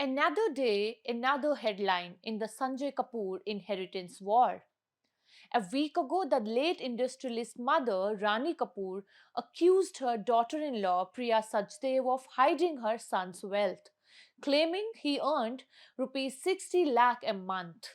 Another day, another headline in the Sunjay Kapur inheritance war. A week ago, the late industrialist mother, Rani Kapoor, accused her daughter in law, Priya Sajdev, of hiding her son's wealth, claiming he earned rupees 60 lakh a month.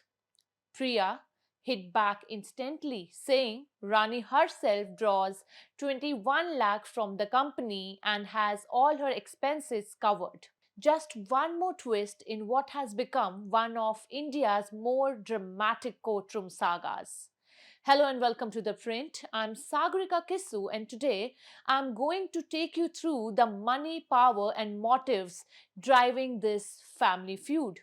Priya hit back instantly, saying Rani herself draws 21 lakh from the company and has all her expenses covered. Just one more twist in what has become one of India's more dramatic courtroom sagas. Hello and welcome to The Print. I'm Sagarika Kisu, and today I'm going to take you through the money, power, and motives driving this family feud.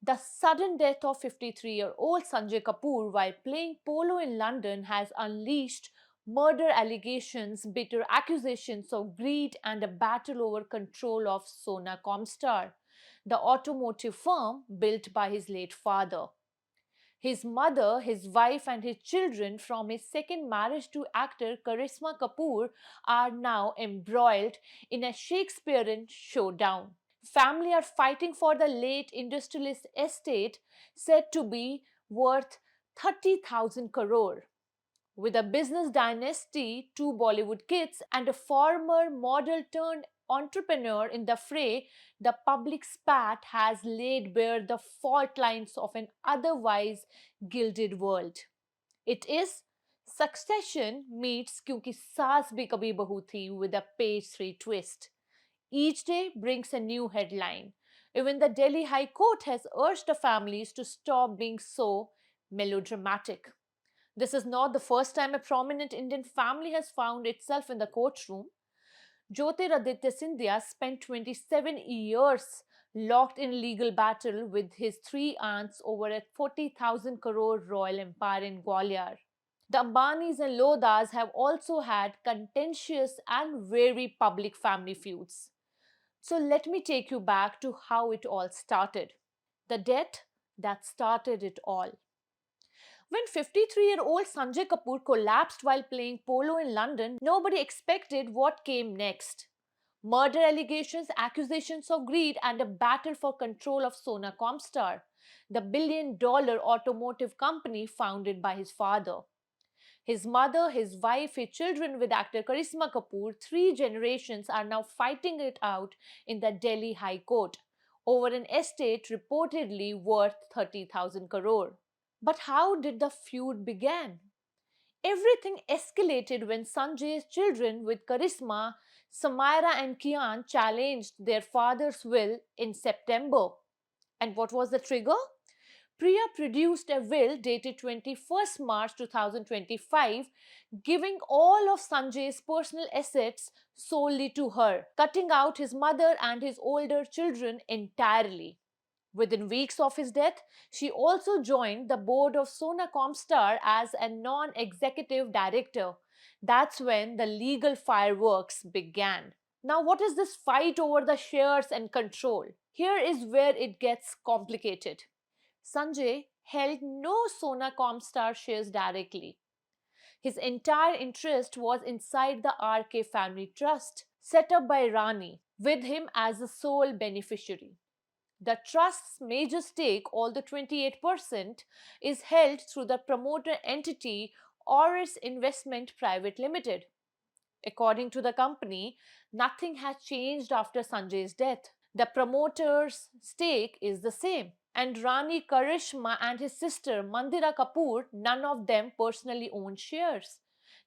The sudden death of 53-year-old Sanjay Kapoor while playing polo in London has unleashed murder allegations, bitter accusations of greed, and a battle over control of Sona Comstar, the automotive firm built by his late father. His mother, his wife, and his children from his second marriage to actor Karisma Kapoor are now embroiled in a Shakespearean showdown. Family are fighting for the late industrialist estate said to be worth 30,000 crore. With a business dynasty, two Bollywood kids, and a former model turned entrepreneur in the fray, the public spat has laid bare the fault lines of an otherwise gilded world. It is Succession meets Kyunki Saas Bhi Kabhi Bahu Thi with a page 3 twist. Each day brings a new headline. Even the Delhi High Court has urged the families to stop being so melodramatic. This is not the first time a prominent Indian family has found itself in the courtroom. Jyotiraditya Scindia spent 27 years locked in legal battle with his three aunts over a 40,000 crore royal empire in Gwalior. The Ambanis and Lodhas have also had contentious and very public family feuds. So let me take you back to how it all started. The debt that started it all. When 53-year-old Sanjay Kapoor collapsed while playing polo in London, nobody expected what came next. Murder allegations, accusations of greed, and a battle for control of Sona Comstar, the billion-dollar automotive company founded by his father. His mother, his wife, his children with actor Karisma Kapoor, three generations are now fighting it out in the Delhi High Court over an estate reportedly worth 30,000 crore. But how did the feud begin? Everything escalated when Sanjay's children with Karisma, Samaira and Kian challenged their father's will in September. And what was the trigger? Priya produced a will dated 21st March 2025, giving all of Sanjay's personal assets solely to her, cutting out his mother and his older children entirely. Within weeks of his death, she also joined the board of Sona Comstar as a non executive director. That's when the legal fireworks began. Now, what is this fight over the shares and control? Here is where it gets complicated. Sanjay held no Sona Comstar shares directly. His entire interest was inside the RK Family Trust, set up by Rani, with him as the sole beneficiary. The trust's major stake, all the 28%, is held through the promoter entity Oris Investment Private Limited. According to the company, nothing has changed after Sanjay's death. The promoter's stake is the same. And Rani Karishma and his sister Mandira Kapoor, none of them personally own shares.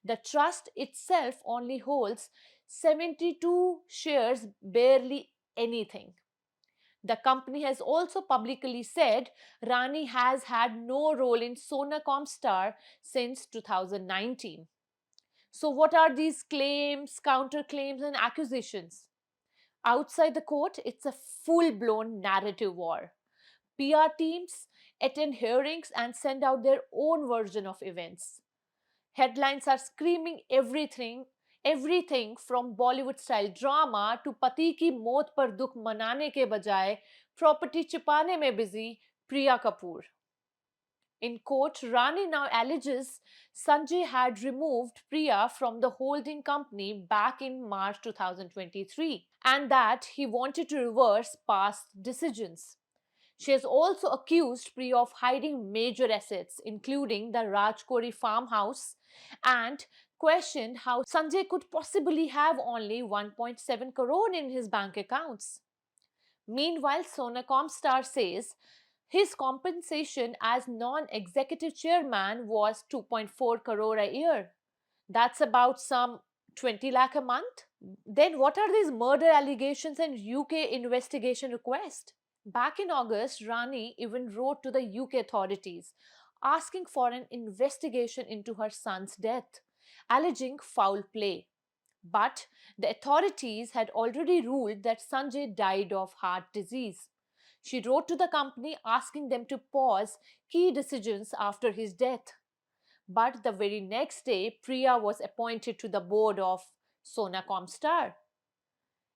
The trust itself only holds 72 shares, barely anything. The company has also publicly said Rani has had no role in Sona Comstar since 2019. So, what are these claims, counterclaims, and accusations? Outside the court, it's a full blown narrative war. PR teams attend hearings and send out their own version of events. Headlines are screaming everything from Bollywood style drama to पति की मौत पर दुख मनाने के बजाय property छिपाने में busy Priya Kapoor. In court, Rani now alleges Sanjay had removed Priya from the holding company back in March 2023 and that he wanted to reverse past decisions. She has also accused Priya of hiding major assets, including the Rajkori farmhouse, and questioned how Sanjay could possibly have only 1.7 crore in his bank accounts. Meanwhile, Sonacom star says his compensation as non-executive chairman was 2.4 crore a year. That's about some 20 lakh a month. Then what are these murder allegations and UK investigation request? Back in August, Rani even wrote to the UK authorities asking for an investigation into her son's death, alleging foul play. But the authorities had already ruled that Sanjay died of heart disease. She wrote to the company asking them to pause key decisions after his death. But the very next day, Priya was appointed to the board of Sonacom Star.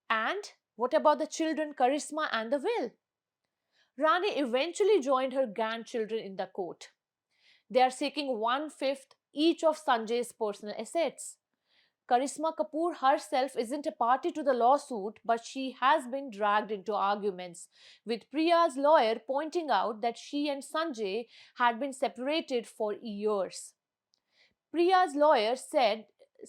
And what about the children Charisma and the will? Rani eventually joined her grandchildren in the court. They are seeking one-fifth each of Sanjay's personal assets. Karisma Kapoor herself isn't a party to the lawsuit, but she has been dragged into arguments, with Priya's lawyer pointing out that she and Sanjay had been separated for years. Priya's lawyer said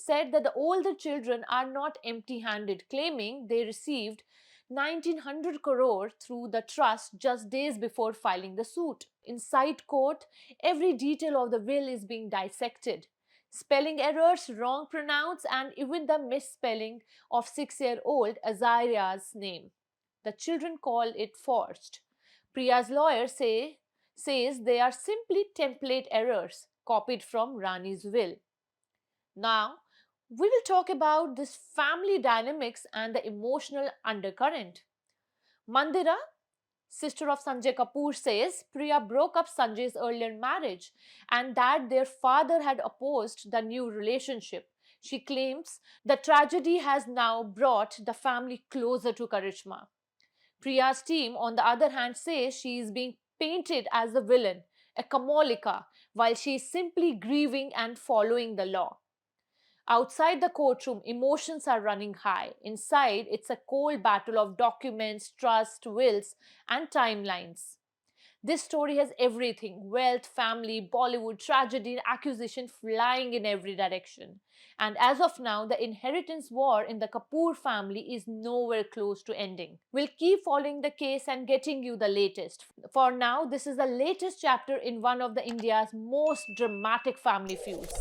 that the older children are not empty-handed, claiming they received 1900 crore through the trust just days before filing the suit. Inside court, every detail of the will is being dissected. Spelling errors, wrong pronouns, and even the misspelling of 6-year-old Azaria's name. The children call it forged. Priya's lawyer says they are simply template errors copied from Rani's will. Now, we will talk about this family dynamics and the emotional undercurrent. Mandira, sister of Sanjay Kapoor, says Priya broke up Sanjay's earlier marriage and that their father had opposed the new relationship. She claims the tragedy has now brought the family closer to Karishma. Priya's team, on the other hand, says she is being painted as a villain, a Kamolika, while she is simply grieving and following the law. Outside the courtroom, emotions are running high. Inside, it's a cold battle of documents, trust, wills, and timelines. This story has everything: wealth, family, Bollywood, tragedy, accusation flying in every direction. And as of now, the inheritance war in the Kapoor family is nowhere close to ending. We'll keep following the case and getting you the latest. For now, this is the latest chapter in one of the India's most dramatic family feuds.